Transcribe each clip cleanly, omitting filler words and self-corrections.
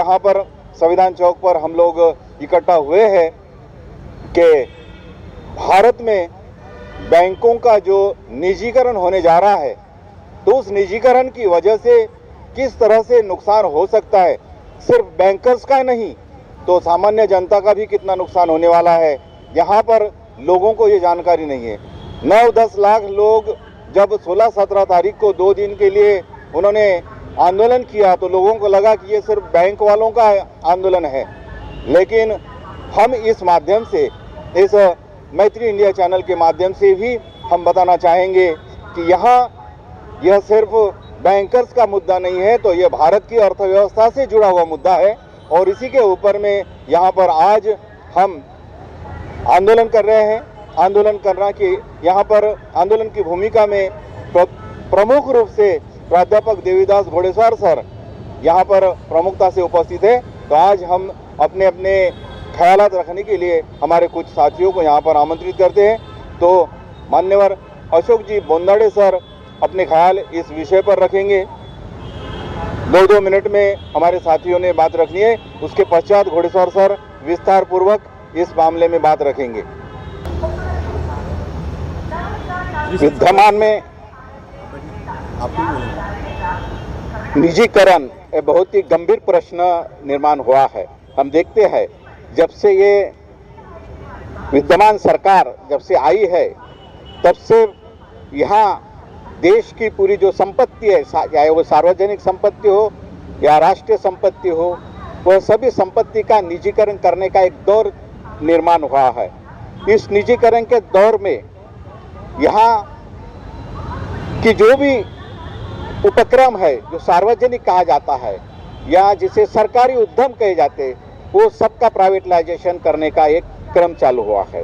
यहाँ पर संविधान चौक पर हम लोग इकट्ठा हुए हैं कि भारत में बैंकों का जो निजीकरण होने जा रहा है, तो उस निजीकरण की वजह से किस तरह से नुकसान हो सकता है, सिर्फ बैंकर्स का नहीं तो सामान्य जनता का भी कितना नुकसान होने वाला है, यहाँ पर लोगों को ये जानकारी नहीं है। 9-10 लाख लोग जब 16-17 तारीख को 2 दिन के लिए उन्होंने आंदोलन किया तो लोगों को लगा कि ये सिर्फ बैंक वालों का आंदोलन है, लेकिन हम इस माध्यम से, इस मैत्री इंडिया चैनल के माध्यम से भी हम बताना चाहेंगे कि यहाँ यह सिर्फ बैंकर्स का मुद्दा नहीं है, तो ये भारत की अर्थव्यवस्था से जुड़ा हुआ मुद्दा है। और इसी के ऊपर में यहाँ पर आज हम आंदोलन कर रहे हैं। आंदोलन करना कि यहाँ पर आंदोलन की भूमिका में प्रमुख रूप से प्राध्यापक देवीदास घोड़ेसवार सर यहाँ पर प्रमुखता से उपस्थित है। तो आज हम अपने अपने ख्यालात रखने के लिए हमारे कुछ साथियों को यहाँ पर आमंत्रित करते हैं। तो मान्यवर अशोक जी बोंदाड़े सर अपने ख्याल इस विषय पर रखेंगे। 2-2 मिनट में हमारे साथियों ने बात रखनी है। उसके पश्चात घोड़ेसवार सर विस्तार पूर्वक इस मामले में बात रखेंगे। विद्यमान में निजीकरण एक बहुत ही गंभीर प्रश्न निर्माण हुआ है। हम देखते हैं जब से ये विद्यमान सरकार जब से आई है तब से यहाँ देश की पूरी जो संपत्ति है, चाहे वो सार्वजनिक संपत्ति हो या राष्ट्रीय संपत्ति हो, वह सभी संपत्ति का निजीकरण करने का एक दौर निर्माण हुआ है। इस निजीकरण के दौर में यहाँ की जो भी उपक्रम है जो सार्वजनिक कहा जाता है या जिसे सरकारी उद्यम कहे जाते, वो सबका प्राइवेटलाइजेशन करने का एक क्रम चालू हुआ है।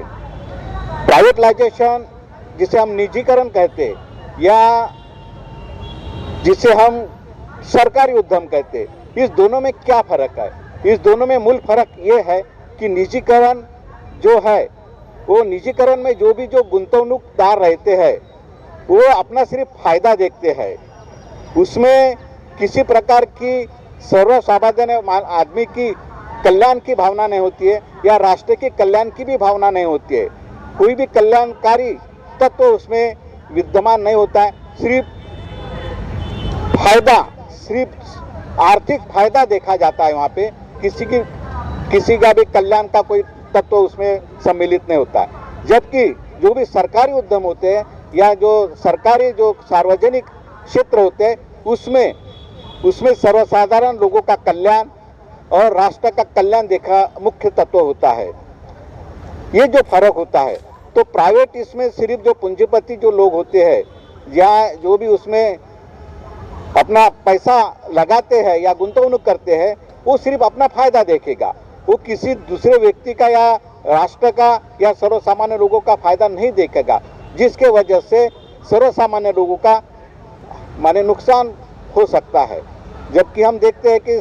प्राइवेटलाइजेशन जिसे हम निजीकरण कहते या जिसे हम सरकारी उद्यम कहते, इस दोनों में क्या फर्क है? इस दोनों में मूल फर्क ये है कि निजीकरण जो है वो निजीकरण में जो भी जो गुंतवणूकदार रहते हैं वो अपना सिर्फ फायदा देखते हैं, उसमें किसी प्रकार की सर्वसामान्य आदमी की कल्याण की भावना नहीं होती है या राष्ट्र के कल्याण की भी भावना नहीं होती है। कोई भी कल्याणकारी तत्व तो उसमें विद्यमान नहीं होता है। सिर्फ फायदा, सिर्फ आर्थिक फायदा देखा जाता है। वहाँ पे किसी का भी कल्याण का कोई तत्व उसमें सम्मिलित नहीं होता है। जबकि जो भी सरकारी उद्यम होते हैं या जो सरकारी जो सार्वजनिक क्षेत्र होते हैं उसमें सर्वसाधारण लोगों का कल्याण और राष्ट्र का कल्याण देखा मुख्य तत्व होता है। ये जो फर्क होता है, तो प्राइवेट इसमें सिर्फ जो पूंजीपति जो लोग होते हैं या जो भी उसमें अपना पैसा लगाते हैं या गुंतवणूक करते हैं, वो सिर्फ अपना फायदा देखेगा, वो किसी दूसरे व्यक्ति का या राष्ट्र का या सर्वसामान्य लोगों का फायदा नहीं देखेगा, जिसके वजह से सर्वसामान्य लोगों का माने नुकसान हो सकता है। जबकि हम देखते हैं कि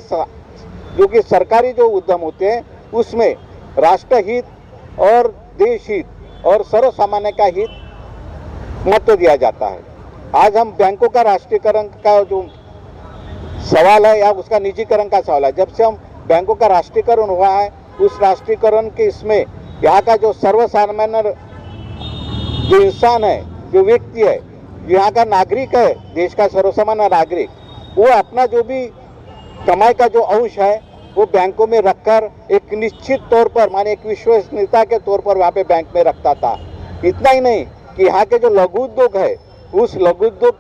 जो कि सरकारी जो उद्यम होते हैं उसमें राष्ट्र हित और देश हित और सर्वसामान्य का हित महत्व दिया जाता है। आज हम बैंकों का राष्ट्रीयकरण का जो सवाल है या उसका निजीकरण का सवाल है, जब से हम बैंकों का राष्ट्रीयकरण हुआ है उस राष्ट्रीयकरण के इसमें यहाँ का जो सर्वसामान्य जो इंसान है, जो व्यक्ति है, यहाँ का नागरिक है, देश का सर्वसामान्य नागरिक, वो अपना जो भी कमाई का जो अंश है वो बैंकों में रखकर एक निश्चित तौर पर माने एक विश्वसनीयता के तौर पर वहाँ पे बैंक में रखता था। इतना ही नहीं कि यहाँ के जो लघु उद्योग है उस लघु उद्योग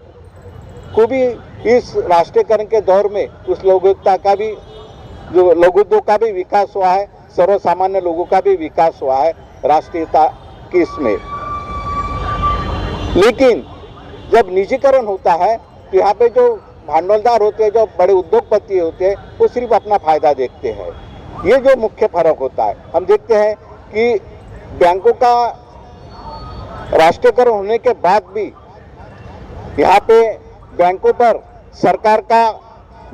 को भी इस राष्ट्रीयकरण के दौर में उस लघु उद्योग का भी विकास हुआ है, सर्वसामान्य लोगों का भी विकास हुआ है राष्ट्रीयता की इसमें। लेकिन जब निजीकरण होता है तो यहाँ पे जो भांडवलदार होते हैं, जो बड़े उद्योगपति होते हैं, वो सिर्फ अपना फायदा देखते हैं। ये जो मुख्य फर्क होता है। हम देखते हैं कि बैंकों का राष्ट्रीयकरण होने के बाद भी यहाँ पे बैंकों पर सरकार का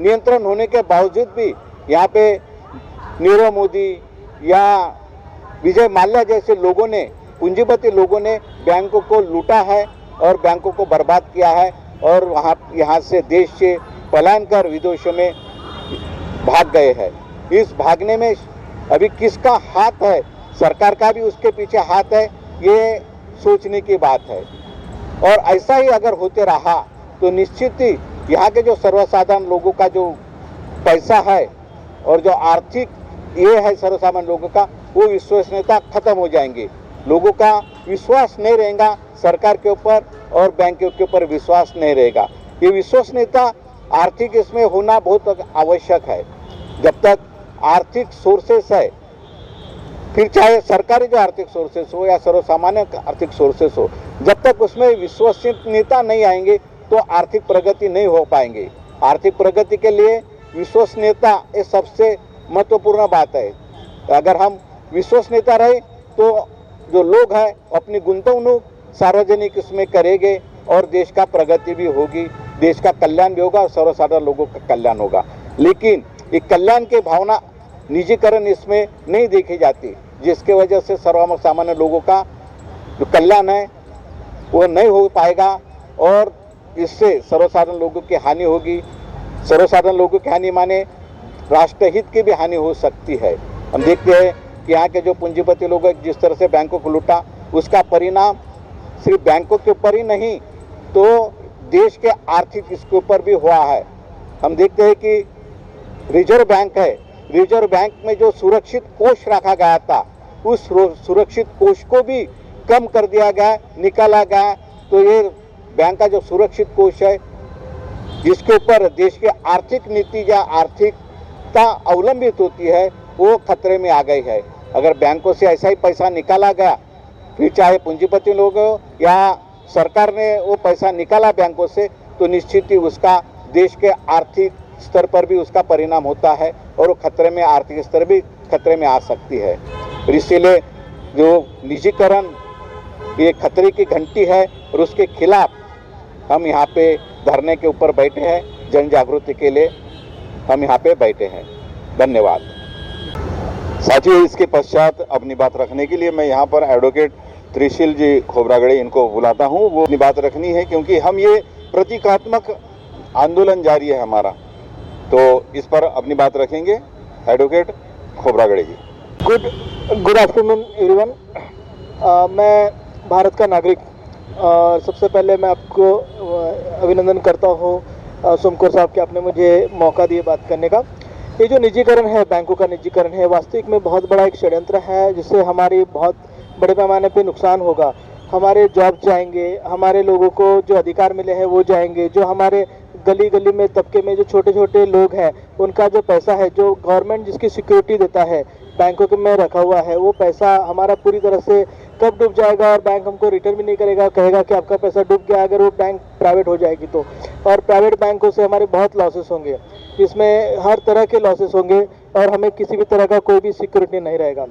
नियंत्रण होने के बावजूद भी यहाँ पे नीरव मोदी या विजय माल्या जैसे लोगों ने, पूंजीपति लोगों ने बैंकों को लूटा है और बैंकों को बर्बाद किया है और यहाँ से देश से पलायन कर विदेशों में भाग गए हैं। इस भागने में अभी किसका हाथ है, सरकार का भी उसके पीछे हाथ है, ये सोचने की बात है। और ऐसा ही अगर होते रहा तो निश्चित ही यहाँ के जो सर्वसाधारण लोगों का जो पैसा है और जो आर्थिक ये है सर्वसामान्य लोगों का, वो विश्वसनीयता खत्म हो जाएंगी। लोगों का विश्वास नहीं रहेगा सरकार के ऊपर और बैंकों के ऊपर विश्वास नहीं रहेगा। ये विश्वसनीयता आर्थिक इसमें होना बहुत आवश्यक है। जब तक आर्थिक सोर्सेस है, फिर चाहे सरकारी जो आर्थिक सोर्सेस हो या सर्वसामान्य आर्थिक सोर्सेस हो, जब तक उसमें विश्वसनीयता नहीं आएंगे तो आर्थिक प्रगति नहीं हो पाएंगे। आर्थिक प्रगति के लिए विश्वसनीयता ये सबसे महत्वपूर्ण बात है। अगर हम विश्वसनीयता रहे तो जो लोग हैं अपनी गुंतवणूक सार्वजनिक इसमें करेंगे और देश का प्रगति भी होगी, देश का कल्याण भी होगा और सर्वसाधारण लोगों का कल्याण होगा। लेकिन ये कल्याण की भावना निजीकरण इसमें नहीं देखी जाती, जिसके वजह से सर्वसामान्य लोगों का जो कल्याण है वो नहीं हो पाएगा और इससे सर्वसाधारण लोगों की हानि होगी। सर्वसाधारण लोगों की हानि माने राष्ट्रहित की भी हानि हो सकती है। हम देखते हैं कि यहाँ के जो पूंजीपति लोग जिस तरह से बैंकों को लूटा, उसका परिणाम सिर्फ बैंकों के ऊपर ही नहीं तो देश के आर्थिक इसके ऊपर भी हुआ है। हम देखते हैं कि रिजर्व बैंक है, रिजर्व बैंक में जो सुरक्षित कोष रखा गया था, उस सुरक्षित कोष को भी कम कर दिया गया, निकाला गया। तो ये बैंक का जो सुरक्षित कोष है, जिसके ऊपर देश की आर्थिक नीति या आर्थिकता अवलंबित होती है, वो खतरे में आ गई है। अगर बैंकों से ऐसा ही पैसा निकाला गया, फिर चाहे पूंजीपति लोग हो या सरकार ने वो पैसा निकाला बैंकों से, तो निश्चित ही उसका देश के आर्थिक स्तर पर भी उसका परिणाम होता है और वो खतरे में, आर्थिक स्तर भी खतरे में आ सकती है। तो इसीलिए जो निजीकरण ये खतरे की घंटी है और उसके खिलाफ हम यहाँ पे धरने के ऊपर बैठे हैं। जन जागृति के लिए हम यहाँ पे बैठे हैं। धन्यवाद। साथियों, इसके पश्चात अपनी बात रखने के लिए मैं यहाँ पर एडवोकेट त्रिशील जी खोबरागड़े इनको बुलाता हूँ। वो अपनी बात रखनी है क्योंकि हम ये प्रतीकात्मक आंदोलन जारी है हमारा, तो इस पर अपनी बात रखेंगे advocate Khobragade ji. Good afternoon everyone. मैं भारत का नागरिक और सबसे पहले मैं आपको अभिनंदन करता हूँ सोमकोर साहब कि आपने मुझे मौका दिए बात करने का। ये जो निजीकरण है, बैंकों का निजीकरण है, वास्तविक में बहुत बड़ा एक षड्यंत्र है जिससे हमारी बहुत बड़े पैमाने पे नुकसान होगा। हमारे जॉब जाएंगे, हमारे लोगों को जो अधिकार मिले हैं वो जाएंगे, जो हमारे गली गली में तबके में जो छोटे छोटे लोग हैं उनका जो पैसा है, जो गवर्नमेंट जिसकी सिक्योरिटी देता है बैंकों के में रखा हुआ है, वो पैसा हमारा पूरी तरह से कब डूब जाएगा और बैंक हमको रिटर्न भी नहीं करेगा, कहेगा कि आपका पैसा डूब गया अगर वो बैंक प्राइवेट हो जाएगी तो। और प्राइवेट बैंकों से हमारे बहुत लॉसेस होंगे, इसमें हर तरह के लॉसेस होंगे और हमें किसी भी तरह का कोई भी सिक्योरिटी नहीं रहेगा।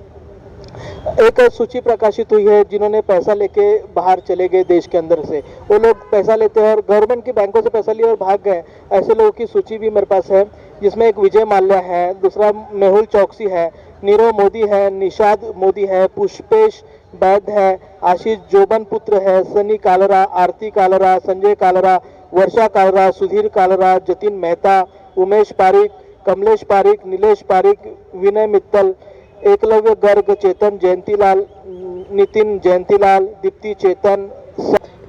एक सूची प्रकाशित हुई है, जिन्होंने पैसा लेके बाहर चले गए देश के अंदर से, वो लोग पैसा लेते हैं और गवर्नमेंट की बैंकों से पैसा लिए और भाग गए, ऐसे लोगों की सूची भी मेरे पास है, जिसमें एक विजय माल्या है, दूसरा मेहुल चौकसी है, नीरव मोदी है, निषाद मोदी है, पुष्पेश बैद है, आशीष जोबन पुत्र है, सनी कालरा, आरती कालरा, संजय कालरा, वर्षा कालरा, सुधीर कालरा, जतिन मेहता, उमेश पारिक, कमलेश पारिक, नीलेश पारिक, विनय मित्तल, एकलव्य गर्ग, चेतन जयंतीलाल, नितिन जयंतीलाल, दीप्ति चेतन।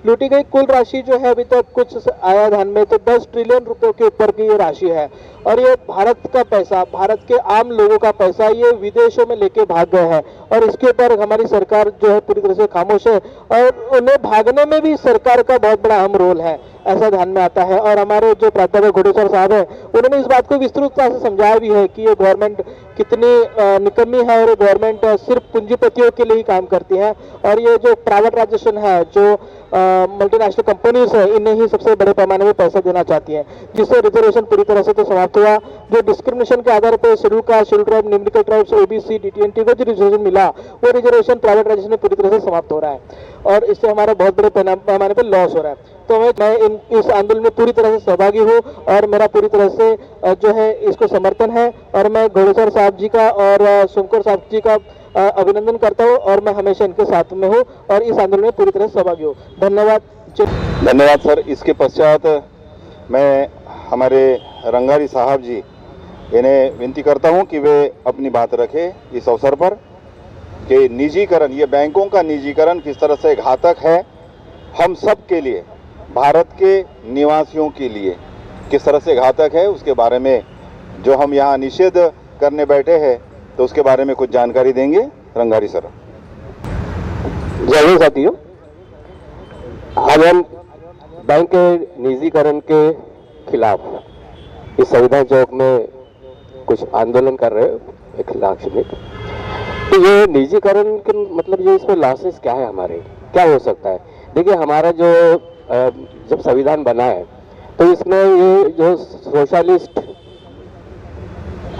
लूटी गई कुल राशि जो है अभी तक कुछ आया ध्यान में तो 10 ट्रिलियन रुपए के ऊपर की ये राशि है और ये भारत का पैसा, भारत के आम लोगों का पैसा ये विदेशों में लेके भाग गए हैं और इसके ऊपर हमारी सरकार जो है पूरी तरह से खामोश है और उन्हें भागने में भी सरकार का बहुत बड़ा अहम रोल है, ऐसा ध्यान में आता है। और हमारे जो प्राध्यापक घोडेसर साहब हैं उन्होंने इस बात को विस्तृतता से समझाया भी है कि ये गवर्नमेंट कितनी निकम्मी है और ये गवर्नमेंट सिर्फ पूंजीपतियों के लिए ही काम करती है और ये जो प्राइवेटाइजेशन है, जो मल्टीनेशनल कंपनीज है, इन्हें ही सबसे बड़े पैमाने में पैसा देना चाहती है, जिससे रिजर्वेशन पूरी तरह से तो समाप्त हुआ। जो डिस्क्रिमिनेशन के आधार पर शेड्यूल कास्ट, शेड्यूल ट्राइब, निम्नलिखित ट्राइब्स, ओबीसी, डीटीएनटी को जो रिजर्वेशन मिला वो रिजर्वेशन प्राइवेटाइजेशन में पूरी तरह से समाप्त हो रहा है और इससे हमारा बहुत बड़े पैमाने पर लॉस हो रहा है। तो मैं इस आंदोलन में पूरी तरह से सहभागी हूँ और मेरा पूरी तरह से जो है इसको समर्थन है और मैं घोडेसर साहब जी का और सोमकोर साहब जी का अभिनंदन करता हूँ और मैं हमेशा इनके साथ में हूँ और इस आंदोलन में पूरी तरह से सहभागी हूँ। धन्यवाद। धन्यवाद सर। इसके पश्चात मैं हमारे रंगारी साहब जी इन्हें विनती करता हूं कि वे अपनी बात रखें इस अवसर पर कि निजीकरण, ये बैंकों का निजीकरण किस तरह से घातक है हम सब के लिए, भारत के निवासियों के लिए किस तरह से घातक है, उसके बारे में जो हम यहाँ निषेध करने बैठे हैं तो उसके बारे में कुछ जानकारी देंगे रंगारी सर। जय हिंद साथियों, आज हम बैंक के निजीकरण के खिलाफ इस संविधान चौक में कुछ आंदोलन कर रहे हैं एक लाक्षणिक। तो ये निजीकरण के मतलब ये इसमें लॉसेस क्या है, हमारे क्या हो सकता है। देखिए हमारा जो जब संविधान बना है तो इसमें ये जो सोशलिस्ट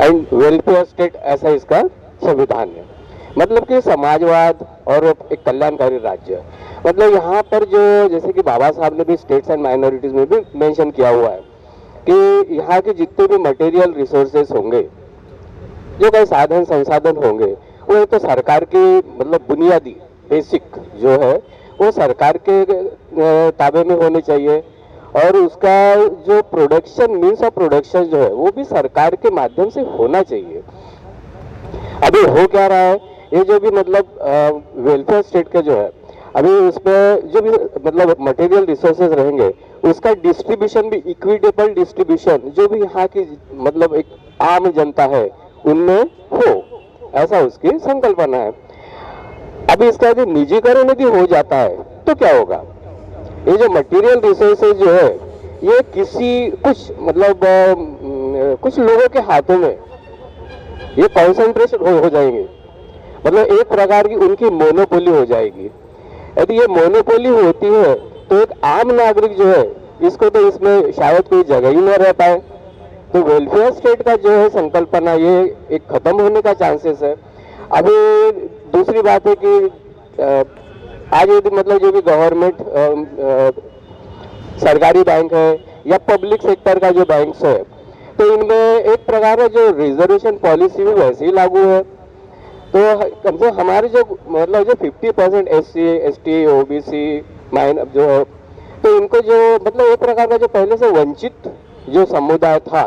एंड वेलफेयर स्टेट ऐसा इसका संविधान है, मतलब कि समाजवाद और एक कल्याणकारी राज्य। मतलब यहाँ पर जो जैसे कि बाबा साहब ने भी स्टेट्स एंड माइनॉरिटीज में भी मेंशन किया हुआ है कि यहाँ के जितने भी मटेरियल रिसोर्सेस होंगे, जो कई साधन संसाधन होंगे, वो तो सरकार की मतलब बुनियादी बेसिक जो है वो सरकार के ताबे में होने चाहिए, और उसका जो प्रोडक्शन मीन्स ऑफ प्रोडक्शन जो है वो भी सरकार के माध्यम से होना चाहिए। अभी हो क्या रहा है, ये जो भी मतलब वेलफेयर स्टेट का जो है, अभी उसमें जो भी मतलब मटेरियल रिसोर्सेज रहेंगे उसका डिस्ट्रीब्यूशन भी इक्विटेबल डिस्ट्रीब्यूशन जो भी यहाँ की मतलब एक आम जनता है उनमें हो, ऐसा उसकी संकल्पना है। अभी इसका यदि निजीकरण यदि हो जाता है तो क्या होगा, ये जो मटेरियल रिसोर्सेज जो है ये किसी कुछ मतलब कुछ लोगों के हाथों में ये कॉन्सेंट्रेशन हो जाएंगे, मतलब एक प्रकार की उनकी मोनोपोली हो जाएगी। यदि ये मोनोपोली होती है तो एक आम नागरिक जो है इसको तो इसमें शायद कोई जगह ही न रह पाए। तो वेलफेयर स्टेट का जो है संकल्पना ये एक खत्म होने का चांसेस है। अभी दूसरी बात है कि आज यदि मतलब जो भी गवर्नमेंट सरकारी बैंक है या पब्लिक सेक्टर का जो बैंक्स है तो इनमें एक प्रकार जो रिजर्वेशन पॉलिसी भी वैसे ही लागू है। तो कम से हमारे जो मतलब जो 50% SC ST OBC माइन जो है तो इनको जो मतलब एक प्रकार का जो पहले से वंचित जो समुदाय था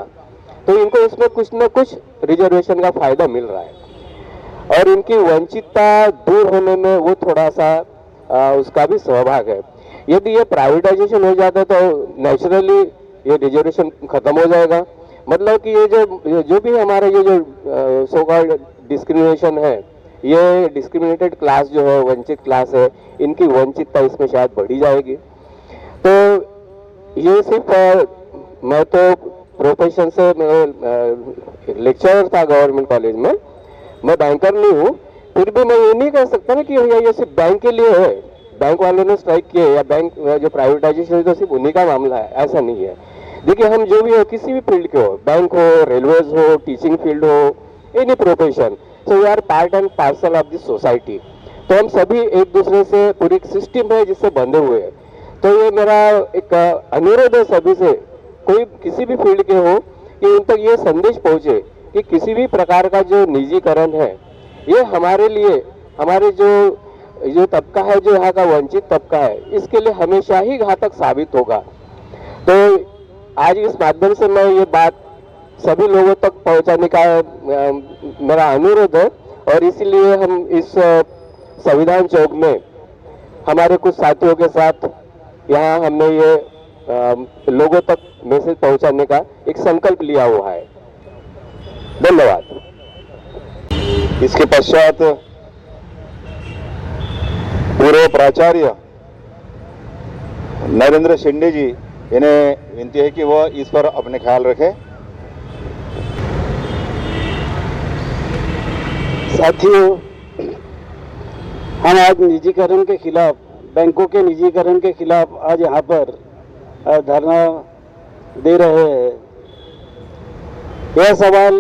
तो इनको इसमें कुछ न कुछ रिजर्वेशन का फायदा मिल रहा है, और इनकी वंचितता दूर होने में वो थोड़ा सा उसका भी सहभाग है। यदि ये प्राइवेटाइजेशन हो जाता तो नेचुरली ये रिजर्वेशन खत्म हो जाएगा। मतलब कि ये जो भी हमारा ये जो सो कॉल्ड डिस्क्रिमिनेशन है, ये डिस्क्रिमिनेटेड क्लास जो है, वंचित क्लास है, इनकी वंचितता इसमें शायद बढ़ी जाएगी। तो ये सिर्फ मैं तो प्रोफेशन से लेक्चरर था गवर्नमेंट कॉलेज में, मैं बैंकर नहीं हूँ, फिर भी मैं ये नहीं कह सकता ना कि ये सिर्फ बैंक के लिए है, बैंक वालों ने स्ट्राइक किए या बैंक जो प्राइवेटाइजेशन है तो सिर्फ उन्हीं का मामला है, ऐसा नहीं है। देखिए हम जो भी हो, किसी भी फील्ड के हो, बैंक हो, रेलवेज हो, टीचिंग फील्ड हो, any profession, so we are part and parcel of this society. तो हम सभी एक दूसरे से पूरी एक सिस्टम है जिससे बंधे हुए हैं। तो ये मेरा एक अनुरोध है सभी से, कोई किसी भी फील्ड के हो, कि उन तक ये संदेश पहुंचे कि किसी भी प्रकार का जो निजीकरण है ये हमारे लिए, हमारे जो तबका है, जो यहाँ का वंचित तबका है, इसके लिए हमेशा ही घातक साबित होगा। तो आज इस माध्यम से मैं ये बात सभी लोगों तक पहुंचाने का मेरा अनुरोध है, और इसीलिए हम इस संविधान चौक में हमारे कुछ साथियों के साथ यहाँ हमने ये लोगों तक मैसेज पहुंचाने का एक संकल्प लिया हुआ है। धन्यवाद। इसके पश्चात पूर्व प्राचार्य नरेंद्र शिंदे जी, इन्हें विनती है कि वह इस पर अपने ख्याल रखें। साथियों, हम आज निजीकरण के खिलाफ, बैंकों के निजीकरण के खिलाफ आज यहाँ पर धरना दे रहे हैं। यह सवाल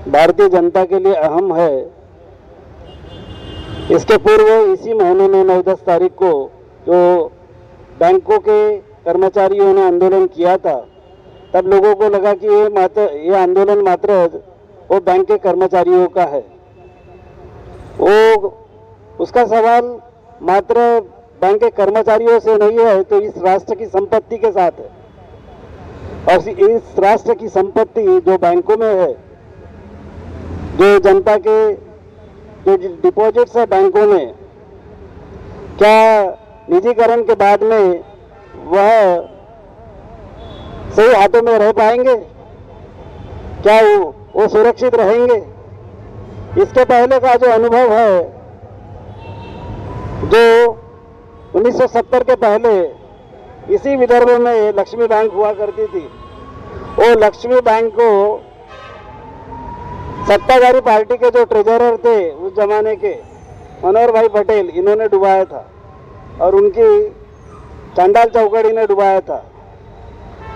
भारतीय जनता के लिए अहम है। इसके पूर्व इसी महीने में 9-10 तारीख को जो बैंकों के कर्मचारियों ने आंदोलन किया था, तब लोगों को लगा कि ये आंदोलन मात्र वो बैंक के कर्मचारियों का है, वो उसका सवाल मात्र बैंक के कर्मचारियों से नहीं है, तो इस राष्ट्र की संपत्ति के साथ है। और इस राष्ट्र की संपत्ति जो बैंकों में है, जो जनता के जो डिपॉजिट्स है बैंकों में, क्या निजीकरण के बाद में वह सही हाथों में रह पाएंगे? क्या वो सुरक्षित रहेंगे? इसके पहले का जो अनुभव है, जो 1970 के पहले इसी विदर्भ में लक्ष्मी बैंक हुआ करती थी, वो लक्ष्मी बैंक को सत्ताधारी पार्टी के जो ट्रेजरर थे उस जमाने के मनोहर भाई पटेल, इन्होंने डुबाया था और उनकी चांडाल चौकड़ी ने डुबाया था।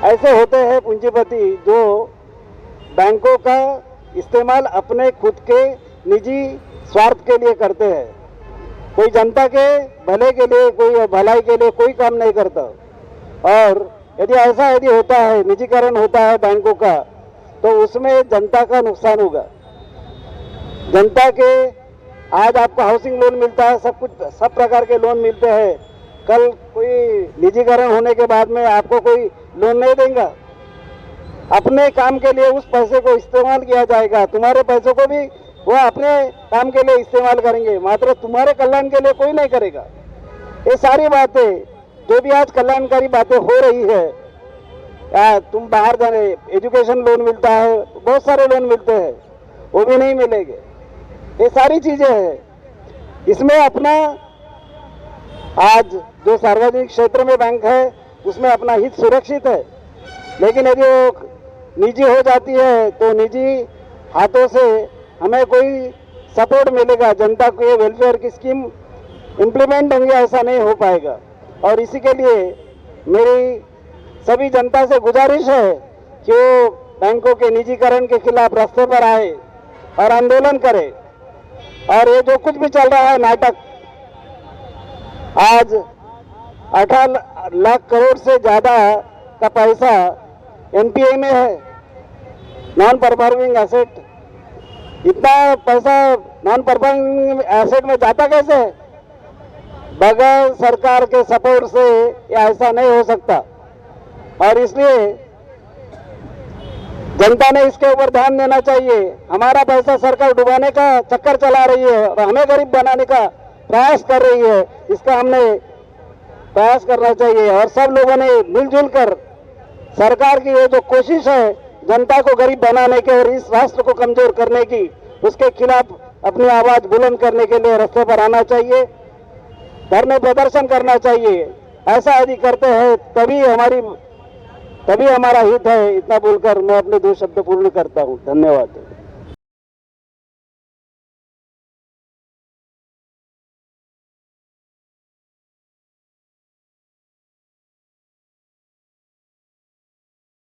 ऐसे होते हैं पूंजीपति जो बैंकों का इस्तेमाल अपने खुद के निजी स्वार्थ के लिए करते हैं। कोई जनता के भले के लिए, कोई भलाई के लिए कोई काम नहीं करता। और यदि होता है, निजीकरण होता है बैंकों का, तो उसमें जनता का नुकसान होगा। जनता के आज आपको हाउसिंग लोन मिलता है, सब प्रकार के लोन मिलते हैं। कल कोई निजीकरण होने के बाद में आपको कोई लोन नहीं देगा। अपने काम के लिए उस पैसे को इस्तेमाल किया जाएगा, तुम्हारे पैसों को भी वो अपने काम के लिए इस्तेमाल करेंगे, मात्र तुम्हारे कल्याण के लिए कोई नहीं करेगा। ये सारी बातें जो भी आज कल्याणकारी बातें हो रही है, तुम बाहर जाने, एजुकेशन लोन मिलता है, बहुत सारे लोन मिलते हैं, वो भी नहीं मिलेंगे। ये सारी चीजें हैं। इसमें अपना आज जो सार्वजनिक क्षेत्र में बैंक है उसमें अपना हित सुरक्षित है, लेकिन यदि वो निजी हो जाती है तो निजी हाथों से हमें कोई सपोर्ट मिलेगा, जनता को ये वेलफेयर की स्कीम इम्प्लीमेंट होंगे, ऐसा नहीं हो पाएगा। और इसी के लिए मेरी सभी जनता से गुजारिश है कि वो बैंकों के निजीकरण के खिलाफ रास्ते पर आए और आंदोलन करे। और ये जो कुछ भी चल रहा है नाटक, आज 18 लाख करोड़ से ज्यादा का पैसा एनपीए में है, नॉन परफॉर्मिंग एसेट। इतना पैसा नॉन परफॉर्मिंग एसेट में जाता कैसे है? बगैर सरकार के सपोर्ट से ये ऐसा नहीं हो सकता। और इसलिए जनता ने इसके ऊपर ध्यान देना चाहिए। हमारा पैसा सरकार डुबाने का चक्कर चला रही है और हमें गरीब बनाने का प्रयास कर रही है, इसका हमने प्रयास करना चाहिए। और सब लोगों ने मिलजुल कर सरकार की ये जो कोशिश है जनता को गरीब बनाने की और इस राष्ट्र को कमजोर करने की, उसके खिलाफ अपनी आवाज बुलंद करने के लिए रास्ते पर आना चाहिए, धरने प्रदर्शन करना चाहिए। ऐसा यदि करते हैं तभी हमारा हित है। इतना बोलकर मैं अपने 2 शब्द पूर्ण करता हूँ। धन्यवाद।